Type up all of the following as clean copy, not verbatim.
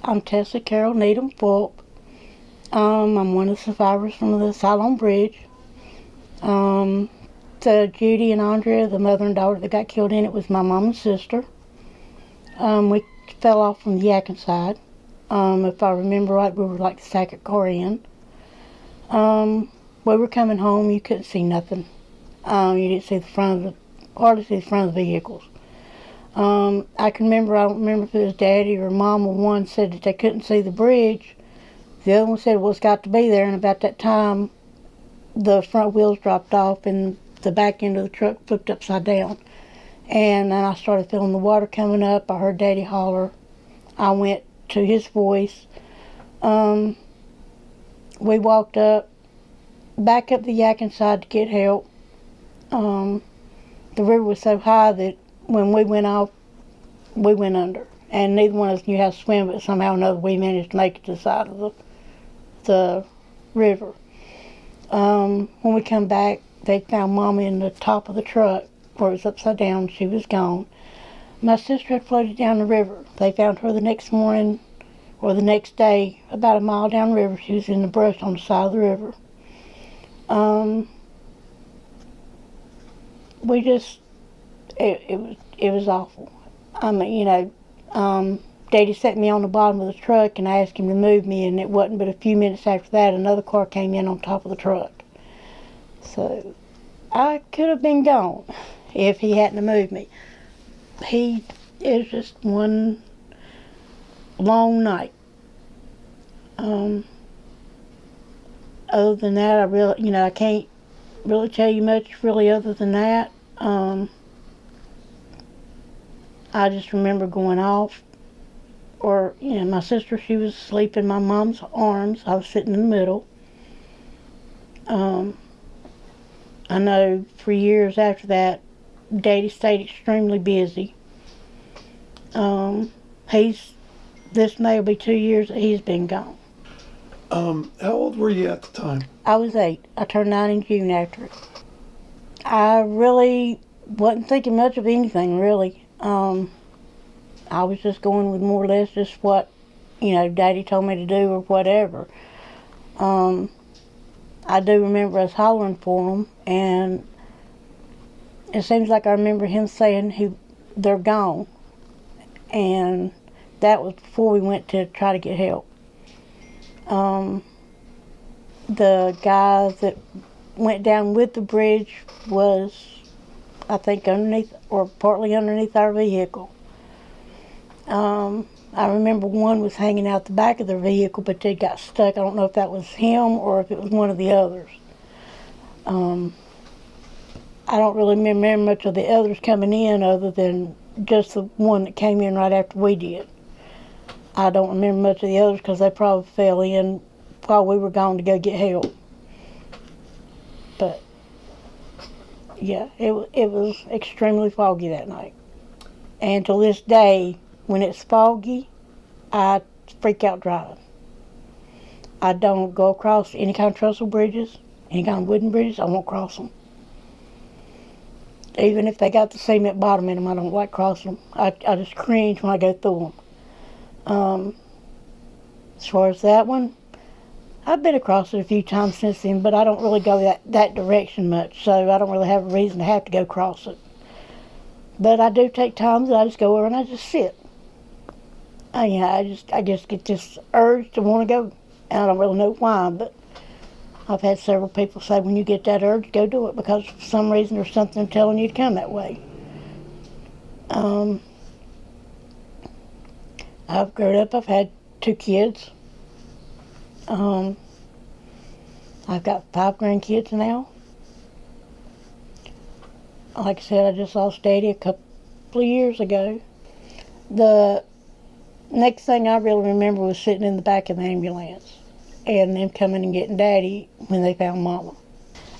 I'm Tessa Carol Needham Fulp. I'm one of the survivors from the Siloam Bridge. The Judy and Andrea, the mother and daughter that got killed in it, was my mom and sister. We fell off from the Yakin side. If I remember right, we were like the second car in. We were coming home, you couldn't see nothing. You didn't see the front of hardly see the front of the vehicles. I don't remember if it was Daddy or Mama. One said that they couldn't see the bridge. The other one said, well, it's got to be there. And about that time, the front wheels dropped off and the back end of the truck flipped upside down. And then I started feeling the water coming up. I heard Daddy holler. I went to his voice. We walked back up the Yakin side to get help. The river was so high that when we went off, we went under. And neither one of us knew how to swim, but somehow or another we managed to make it to the side of the river. When we come back, they found Mama in the top of the truck where it was upside down. She was gone. My sister had floated down the river. They found her the next morning or the next day, about a mile down the river. She was in the brush on the side of the river. It was awful. I mean, Daddy set me on the bottom of the truck and I asked him to move me, and it wasn't but a few minutes after that another car came in on top of the truck. So I could have been gone if he hadn't moved me. It was just one long night. Other than that, I can't really tell you much really other than that. I just remember going off, or, my sister, she was asleep in my mom's arms. I was sitting in the middle. I know for years after that, Daddy stayed extremely busy. This May will be 2 years that he's been gone. How old were you at the time? I was 8. I turned 9 in June after it. I really wasn't thinking much of anything, really. I was just going with more or less just what, Daddy told me to do or whatever. I do remember us hollering for him, and it seems like I remember him saying they're gone. And that was before we went to try to get help. The guy that went down with the bridge was, I think, underneath or partly underneath our vehicle. I remember one was hanging out the back of their vehicle, but they got stuck. I don't know if that was him or if it was one of the others. I don't really remember much of the others coming in other than just the one that came in right after we did. I don't remember much of the others because they probably fell in while we were gone to go get help. But yeah, it was extremely foggy that night. And to this day, when it's foggy, I freak out driving. I don't go across any kind of trestle bridges, any kind of wooden bridges. I won't cross them. Even if they got the cement bottom in them, I don't like crossing them. I just cringe when I go through them. As far as that one, I've been across it a few times since then, but I don't really go that direction much, so I don't really have a reason to have to go cross it. But I do take times that I just go over and I just sit. I just get this urge to want to go, and I don't really know why, but I've had several people say when you get that urge, go do it, because for some reason there's something telling you to come that way. I've grown up, I've had 2 kids. I've got 5 grandkids now. Like I said, I just lost Daddy a couple of years ago. The next thing I really remember was sitting in the back of the ambulance and them coming and getting Daddy when they found Mama.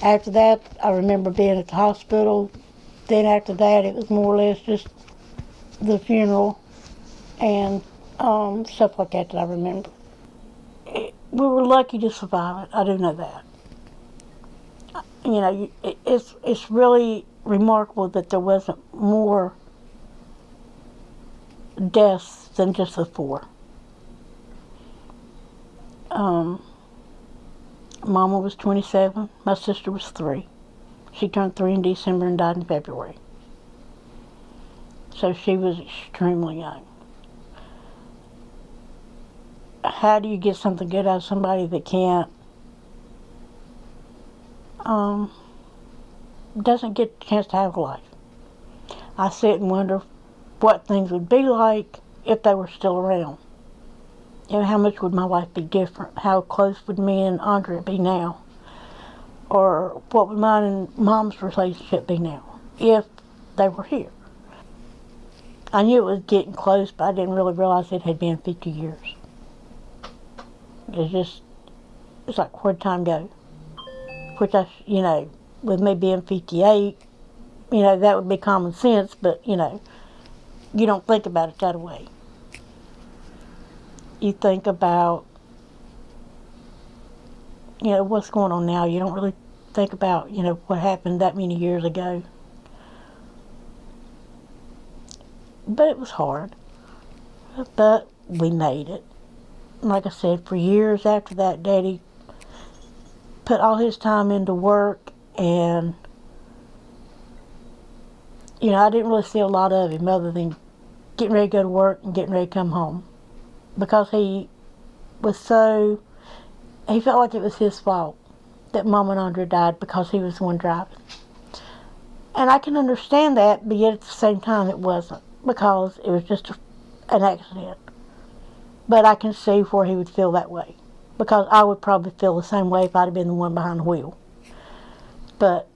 After that, I remember being at the hospital. Then after that, it was more or less just the funeral and stuff like that I remember. We were lucky to survive it. I do know that. It's really remarkable that there wasn't more deaths than just the 4. Mama was 27. My sister was 3. She turned 3 in December and died in February. So she was extremely young. How do you get something good out of somebody that doesn't get a chance to have a life? I sit and wonder what things would be like if they were still around. You know, how much would my life be different? How close would me and Andrea be now? Or what would mine and Mom's relationship be now if they were here? I knew it was getting close, but I didn't really realize it had been 50 years. It's like, where'd time go? Which with me being 58, that would be common sense, but, you don't think about it that way. You think about, what's going on now. You don't really think about, what happened that many years ago. But it was hard. But we made it. Like I said, for years after that, Daddy put all his time into work, and I didn't really see a lot of him other than getting ready to go to work and getting ready to come home, because he felt like it was his fault that Mama and Andrea died, because he was the one driving. And I can understand that, but yet at the same time it wasn't, because it was just an accident. But I can see where he would feel that way, because I would probably feel the same way if I'd have been the one behind the wheel. But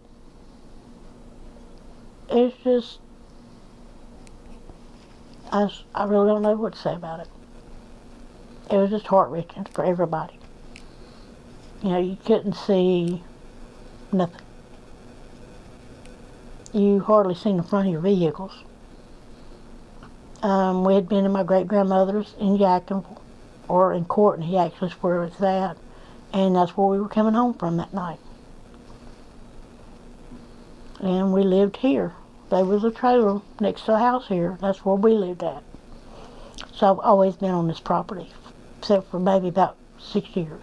it's just, I really don't know what to say about it. It was just heart-wrenching for everybody. You couldn't see nothing. You hardly seen the front of your vehicles. We had been to my great-grandmother's in Jacksonville, or in Courtney, actually, is where it was at. And that's where we were coming home from that night. And we lived here. There was a trailer next to the house here. That's where we lived at. So I've always been on this property, except for maybe about 6 years.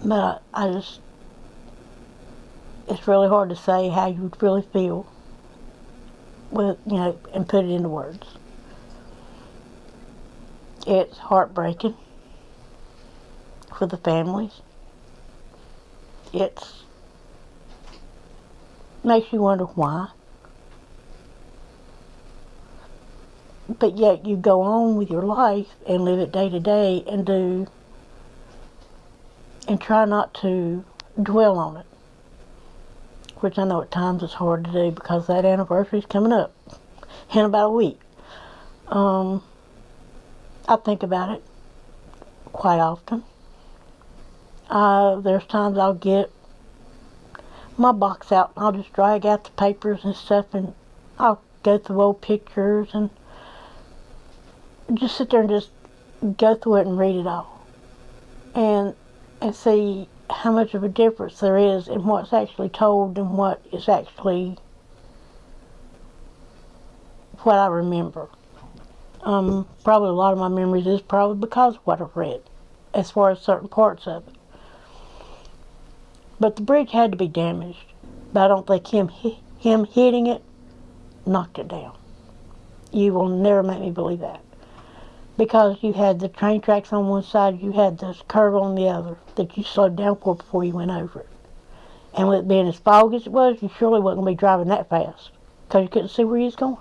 But it's really hard to say how you would really feel with, and put it into words. It's heartbreaking for the families. It makes you wonder why. But yet you go on with your life and live it day to day and try not to dwell on it. Which I know at times it's hard to do, because that anniversary's coming up in about a week. I think about it quite often. There's times I'll get my box out and I'll just drag out the papers and stuff, and I'll go through old pictures and just sit there and just go through it and read it all. And see how much of a difference there is in what's actually told and what is actually what I remember. Probably a lot of my memories is probably because of what I've read, as far as certain parts of it. But the bridge had to be damaged. But I don't think him hitting it knocked it down. You will never make me believe that. Because you had the train tracks on one side, you had this curve on the other that you slowed down for before you went over it. And with it being as foggy as it was, you surely wasn't going to be driving that fast, because you couldn't see where he was going.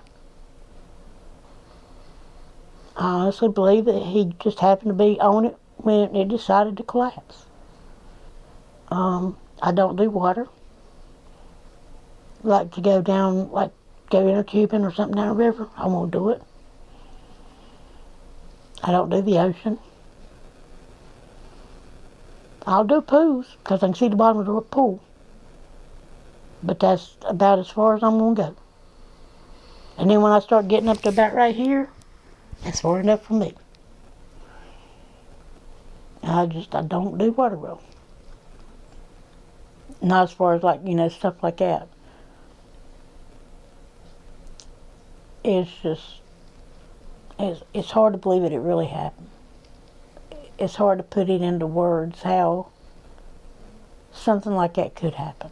I honestly believe that he just happened to be on it when it decided to collapse. I don't do water. Like to go down, like go in a tubing or something down a river, I won't do it. I don't do the ocean. I'll do pools, because I can see the bottom of the pool. But that's about as far as I'm going to go. And then when I start getting up to about right here, that's far enough for me. I don't do water well. Not as far as like, stuff like that. It's just, It's hard to believe that it really happened. It's hard to put it into words how something like that could happen.